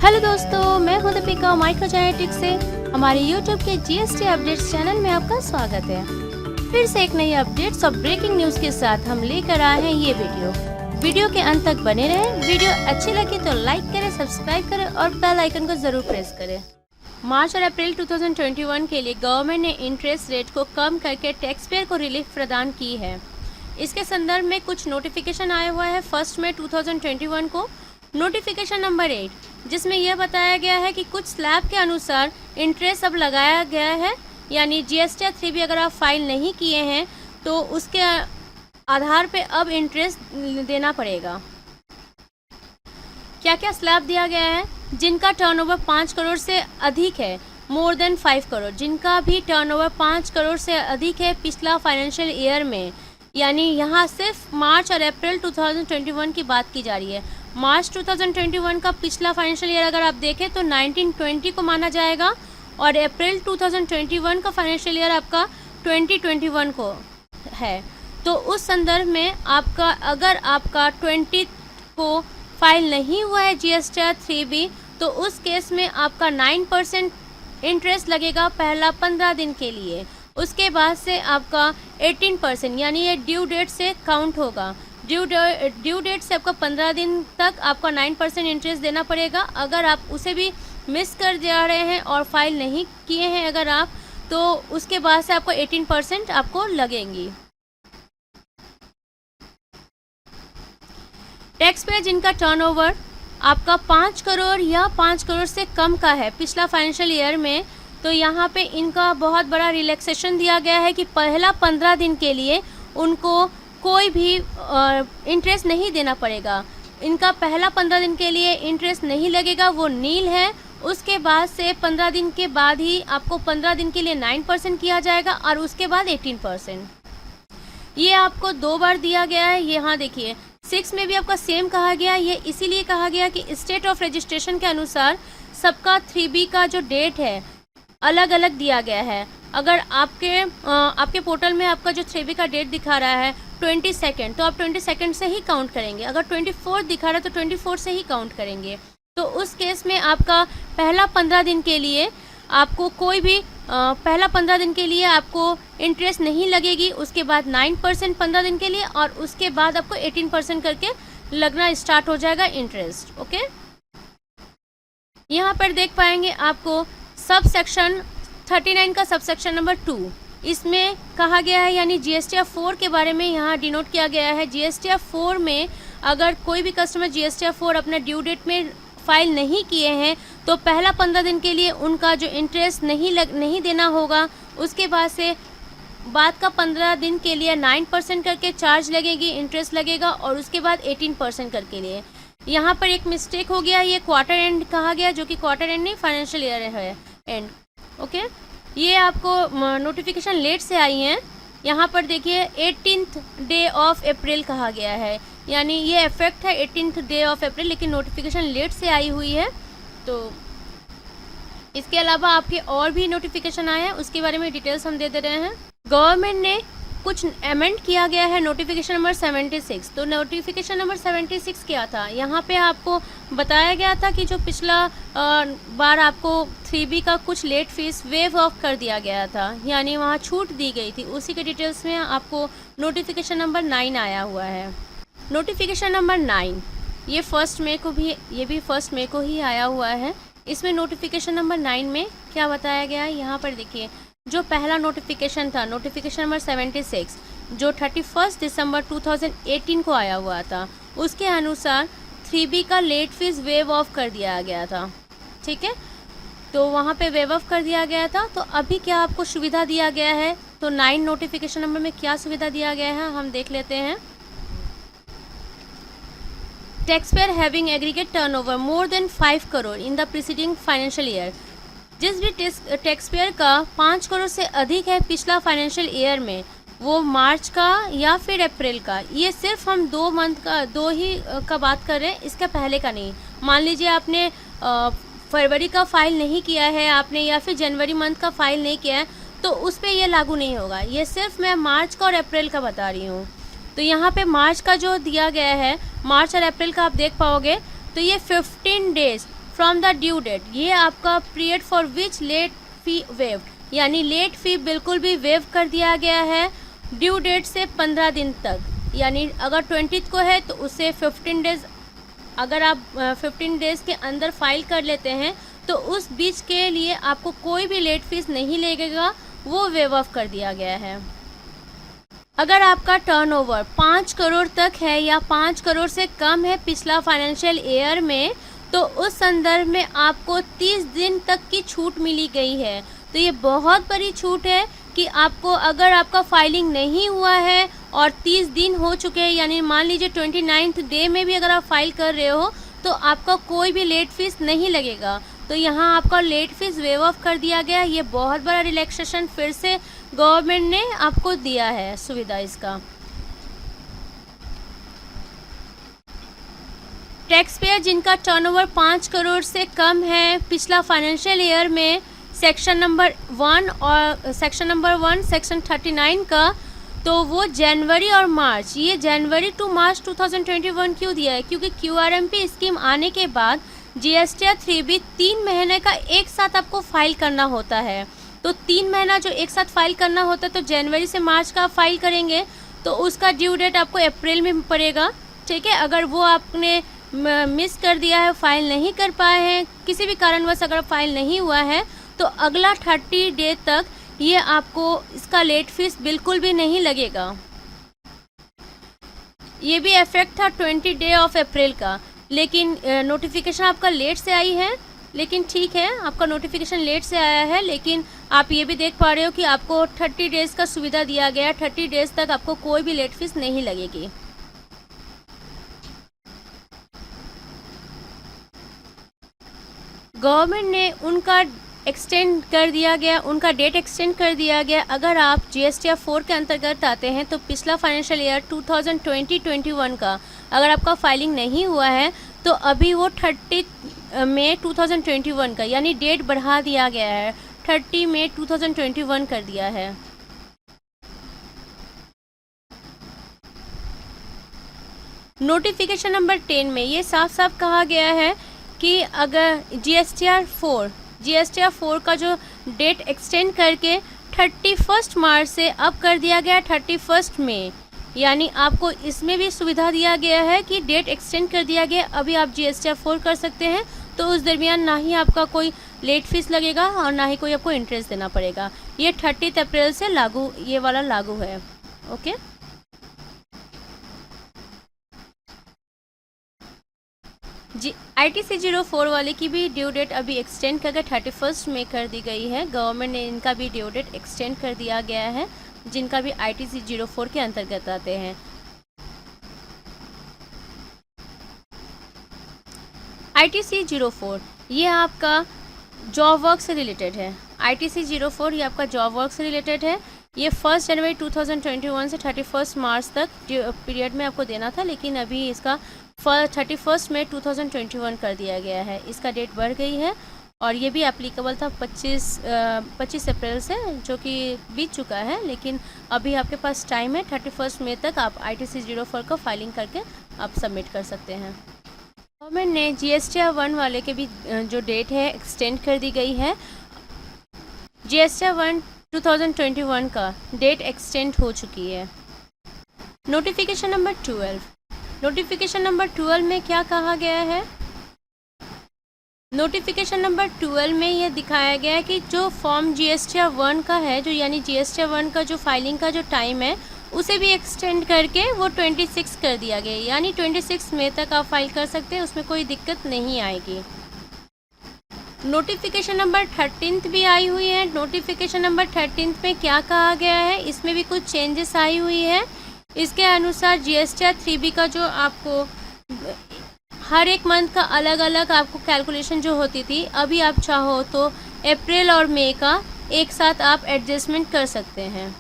Hello दोस्तों, मैं हूं दीपिका माइक्रोजेनेटिक्स से। हमारे यूट्यूब के जीएसटी अपडेट्स चैनल में आपका स्वागत है। फिर से एक नई अपडेट्स और ब्रेकिंग न्यूज़ के साथ हम लेकर आए हैं ये वीडियो के अंत तक बने रहें। वीडियो अच्छी लगी तो लाइक करें, सब्सक्राइब करें और बेल आइकन को ज़रूर प्रेस करें। मार्च और अप्रैल 2021 के लिए गवर्नमेंट ने इंटरेस्ट रेट को कम करके टैक्स पेयर को रिलीफ प्रदान की है। इसके संदर्भ में कुछ नोटिफिकेशन आया हुआ है 1 मई 2021 को। नोटिफिकेशन नंबर 8, जिसमें यह बताया गया है कि कुछ स्लैब के अनुसार इंटरेस्ट अब लगाया गया है, यानी जीएसटी 3B अगर आप फाइल नहीं किए हैं तो उसके आधार पे अब इंटरेस्ट देना पड़ेगा। क्या क्या स्लैब दिया गया है? जिनका टर्नओवर 5 करोड़ से अधिक है, मोर देन 5 करोड़, जिनका भी टर्नओवर 5 करोड़ से अधिक है पिछला फाइनेंशियल ईयर में, यानी यहाँ सिर्फ मार्च और अप्रैल 2021 की बात की जा रही है। मार्च 2021 का पिछला फाइनेंशियल ईयर अगर आप देखें तो 1920 को माना जाएगा और अप्रैल 2021 का फाइनेंशियल ईयर आपका 2021 को है। तो उस संदर्भ में आपका अगर आपका 20 को फाइल नहीं हुआ है जीएसटी 3B, तो उस केस में आपका 9% इंटरेस्ट लगेगा पहला 15 दिन के लिए। उसके बाद से आपका 18%, यानी ये ड्यू डेट से काउंट होगा। ड्यू डेट से आपका 15 दिन तक आपका 9% इंटरेस्ट देना पड़ेगा। अगर आप उसे भी मिस कर जा रहे हैं और फाइल नहीं किए हैं अगर आप, तो उसके बाद से आपको 18% आपको लगेंगी। टैक्स पेयर जिनका टर्नओवर आपका 5 करोड़ या 5 करोड़ से कम का है पिछला फाइनेंशियल ईयर में, तो यहाँ पे इनका बहुत बड़ा रिलैक्सेशन दिया गया है कि पहला 15 दिन के लिए उनको कोई भी इंटरेस्ट नहीं देना पड़ेगा। इनका पहला 15 दिन के लिए इंटरेस्ट नहीं लगेगा, वो नील है। उसके बाद से 15 दिन के बाद ही आपको 15 दिन के लिए 9% किया जाएगा और उसके बाद 18%। ये आपको 2 बार दिया गया है। यहाँ देखिए 6 में भी आपका सेम कहा गया। ये इसीलिए कहा गया कि स्टेट ऑफ रजिस्ट्रेशन के अनुसार सबका 3B का जो डेट है अलग अलग दिया गया है। अगर आपके पोर्टल में आपका जो 3B का डेट दिखा रहा है 22, तो आप 22 से ही काउंट करेंगे। अगर 24 दिखा रहा है तो 24 से ही काउंट करेंगे। तो उस केस में आपका पहला 15 दिन के लिए आपको कोई भी पहला 15 दिन के लिए आपको इंटरेस्ट नहीं लगेगी। उसके बाद 9% 15 दिन के लिए और उसके बाद आपको 18% करके लगना स्टार्ट हो जाएगा इंटरेस्ट। ओके, यहाँ पर देख पाएंगे आपको सब सेक्शन 39 का सब सेक्शन नंबर 2, इसमें कहा गया है, यानी जीएसटी 4 के बारे में यहाँ डिनोट किया गया है। जीएसटी 4 में अगर कोई भी कस्टमर जीएसटी 4 अपना ड्यू डेट में फाइल नहीं किए हैं तो पहला 15 दिन के लिए उनका जो इंटरेस्ट नहीं देना होगा। उसके बाद से बाद का 15 दिन के लिए 9% करके चार्ज लगेगी, इंटरेस्ट लगेगा और उसके बाद 18% करके लिए। यहाँ पर एक मिस्टेक हो गया, ये क्वार्टर एंड कहा गया, जो कि क्वार्टर एंड नहीं फाइनेंशियल ईयर है एंड। ओके, ये आपको नोटिफिकेशन लेट से आई हैं। यहाँ पर देखिए 18th डे ऑफ अप्रैल कहा गया है, यानी ये इफेक्ट है 18th डे ऑफ अप्रैल, लेकिन नोटिफिकेशन लेट से आई हुई है। तो इसके अलावा आपके और भी नोटिफिकेशन आए हैं, उसके बारे में डिटेल्स हम दे रहे हैं। गवर्नमेंट ने कुछ अमेंड किया गया है नोटिफिकेशन नंबर 76। तो नोटिफिकेशन नंबर 76 क्या था? यहाँ पे आपको बताया गया था कि जो पिछला बार आपको 3B का कुछ लेट फीस वेव ऑफ कर दिया गया था, यानी वहाँ छूट दी गई थी। उसी के डिटेल्स में आपको नोटिफिकेशन नंबर 9 आया हुआ है। नोटिफिकेशन नंबर 9 ये 1 मई को भी, ये भी 1 मई को ही आया हुआ है। इसमें नोटिफिकेशन नंबर 9 में क्या बताया गया है, यहाँ पर देखिए जो पहला नोटिफिकेशन था, नोटिफिकेशन नंबर 76, जो 31 दिसंबर 2018 को आया हुआ था, उसके अनुसार 3B का लेट फीस वेव ऑफ कर दिया गया था। ठीक है, तो वहाँ पे वेव ऑफ कर दिया गया था। तो अभी क्या आपको सुविधा दिया गया है, तो 9 नोटिफिकेशन नंबर में क्या सुविधा दिया गया है हम देख लेते हैं। Tax payer having aggregate turnover more than 5 crore in the preceding financial year, जिस भी टैक्स पेयर का 5 करोड़ से अधिक है पिछला फाइनेंशियल ईयर में, वो मार्च का या फिर अप्रैल का, ये सिर्फ हम 2 मंथ का 2 ही का बात कर रहे हैं, इसका पहले का नहीं। मान लीजिए आपने फरवरी का फाइल नहीं किया है आपने, या फिर जनवरी मंथ का फाइल नहीं किया है, तो उस पर यह लागू नहीं होगा। ये सिर्फ मैं मार्च का और अप्रैल का बता रही हूँ। तो यहाँ पे मार्च का जो दिया गया है, मार्च और अप्रैल का आप देख पाओगे, तो ये 15 days from the due date, ये आपका period for which late fee waived, यानी लेट फी बिल्कुल भी वेव कर दिया गया है ड्यू डेट से 15 दिन तक। यानी अगर 20 को है तो उससे 15 डेज़, अगर आप 15 डेज़ के अंदर फाइल कर लेते हैं तो उस बीच के लिए आपको कोई भी लेट फीस नहीं लगेगा, वो वेव ऑफ कर दिया गया है। अगर आपका टर्नओवर 5 करोड़ तक है या 5 करोड़ से कम है पिछला फाइनेंशियल ईयर में, तो उस संदर्भ में आपको 30 दिन तक की छूट मिली गई है। तो ये बहुत बड़ी छूट है कि आपको, अगर आपका फाइलिंग नहीं हुआ है और 30 दिन हो चुके हैं, यानी मान लीजिए 29th डे में भी अगर आप फाइल कर रहे हो तो आपका कोई भी लेट फीस नहीं लगेगा। तो यहाँ आपका लेट फीस वेव ऑफ कर दिया गया। ये बहुत बड़ा रिलैक्सेशन फिर से गवर्नमेंट ने आपको दिया है, सुविधा इसका। टैक्स पेयर जिनका टर्नओवर 5 करोड़ से कम है पिछला फाइनेंशियल ईयर में, सेक्शन नंबर 1 और सेक्शन 39 का, तो वो जनवरी और मार्च, ये जनवरी टू मार्च 2021 क्यों दिया है? क्योंकि QRMP स्कीम आने के बाद GSTR 3B 3 महीने का एक साथ आपको फाइल करना होता है। तो 3 महीना जो एक साथ फाइल करना होता है, तो जनवरी से मार्च का फाइल करेंगे तो उसका ड्यू डेट आपको अप्रैल में पड़ेगा, ठीक है। अगर वो आपने मिस कर दिया है, फाइल नहीं कर पाए हैं, किसी भी कारणवश अगर फाइल नहीं हुआ है, तो अगला 30 डे तक ये आपको इसका लेट फीस बिल्कुल भी नहीं लगेगा। ये भी इफेक्ट था 20 डे ऑफ अप्रैल का, लेकिन नोटिफिकेशन आपका लेट से आई है। लेकिन ठीक है, आपका नोटिफिकेशन लेट से आया है, लेकिन आप ये भी देख पा रहे हो कि आपको 30 डेज़ का सुविधा दिया गया। 30 डेज़ तक आपको कोई भी लेट फीस नहीं लगेगी। गवर्नमेंट ने उनका एक्सटेंड कर दिया गया, उनका डेट एक्सटेंड कर दिया गया। अगर आप GSTR 4 के अंतर्गत आते हैं तो पिछला फाइनेंशियल ईयर 2020-21 का अगर आपका फाइलिंग नहीं हुआ है तो अभी वो 30 मई 2021 का, यानी डेट बढ़ा दिया गया है, 30 मई 2021 कर दिया है। नोटिफिकेशन नंबर 10 में ये साफ साफ कहा गया है कि अगर GSTR 4 का जो डेट एक्सटेंड करके 31 मार्च से अब कर दिया गया 31 मई, यानी आपको इसमें भी सुविधा दिया गया है कि डेट एक्सटेंड कर दिया गया, अभी आप GSTR 4 कर सकते हैं। तो उस दरमियान ना ही आपका कोई लेट फीस लगेगा और ना ही कोई आपको इंटरेस्ट देना पड़ेगा। ये 30 अप्रैल से लागू, ये वाला लागू है। ओके, जी ITC 04 वाले की भी ड्यू डेट अभी एक्सटेंड करके 31 मई कर दी गई है। गवर्नमेंट ने इनका भी ड्यू डेट एक्सटेंड कर दिया गया है, जिनका भी ITC 04 के अंतर्गत आते हैं। ITC 04 ये आपका जॉब वर्क से रिलेटेड है। ITC 04 ये आपका जॉब वर्क से रिलेटेड है। ये 1 जनवरी 2021 से 31 मार्च तक पीरियड में आपको देना था, लेकिन अभी इसका 31 मई 2021 कर दिया गया है। इसका डेट बढ़ गई है और ये भी एप्लीकेबल था 25 अप्रैल से, जो कि बीत चुका है, लेकिन अभी आपके पास टाइम है। 31 मई तक आप ITC 04 को फाइलिंग करके आप सबमिट कर सकते हैं। गवर्नमेंट ने GSTR 1 वाले के भी जो डेट है एक्सटेंड कर दी गई है। GSTR 1 2021 का डेट एक्सटेंड हो चुकी है। नोटिफिकेशन नंबर 12, नोटिफिकेशन नंबर 12 में क्या कहा गया है? नोटिफिकेशन नंबर 12 में ये दिखाया गया है कि जो फॉर्म GSTR 1 का है, जो यानी GSTR 1 का जो फाइलिंग का जो टाइम है उसे भी एक्सटेंड करके वो 26 कर दिया गया, यानी 26 मई तक आप फाइल कर सकते हैं, उसमें कोई दिक्कत नहीं आएगी। नोटिफिकेशन नंबर 13 भी आई हुई है। नोटिफिकेशन नंबर 13 में क्या कहा गया है, इसमें भी कुछ चेंजेस आई हुई है। इसके अनुसार GSTR 3B का जो आपको हर एक मंथ का अलग अलग आपको कैलकुलेशन जो होती थी, अभी आप चाहो तो अप्रैल और मई का एक साथ आप एडजस्टमेंट कर सकते हैं।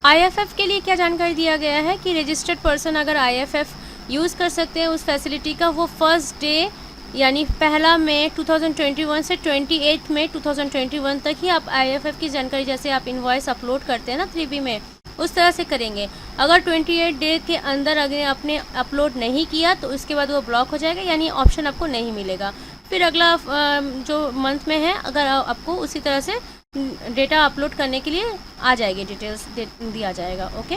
IFF के लिए क्या जानकारी दिया गया है कि रजिस्टर्ड पर्सन अगर IFF यूज़ कर सकते हैं उस फैसिलिटी का, वो 1 डे यानी 1 मई 2021 से 28 मई 2021 तक ही आप IFF की जानकारी, जैसे आप इनवॉइस अपलोड करते हैं ना 3B में, उस तरह से करेंगे। अगर 28 डे के अंदर अगर आपने अपलोड नहीं किया तो उसके बाद वो ब्लॉक हो जाएगा, यानी ऑप्शन आपको नहीं मिलेगा। फिर अगला जो मंथ में है अगर आपको उसी तरह से डेटा अपलोड करने के लिए आ जाएगी, डिटेल्स दिया जाएगा। ओके,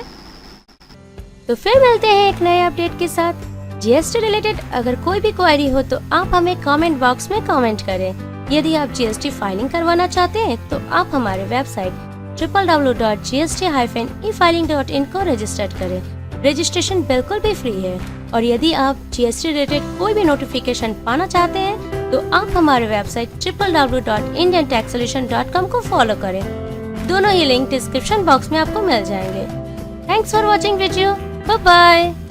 तो फिर मिलते हैं एक नए अपडेट के साथ। जीएसटी रिलेटेड अगर कोई भी क्वेरी हो तो आप हमें कमेंट बॉक्स में कमेंट करें। यदि आप जीएसटी फाइलिंग करवाना चाहते हैं तो आप हमारे वेबसाइट www.gst-efiling.in को रजिस्टर करें। रजिस्ट्रेशन बिल्कुल भी फ्री है। और यदि आप जीएसटी रिलेटेड कोई भी नोटिफिकेशन पाना चाहते हैं तो आप हमारे वेबसाइट www.indiantaxsolution.com को फॉलो करें। दोनों ही लिंक डिस्क्रिप्शन बॉक्स में आपको मिल जाएंगे। Thanks for watching video. Bye bye.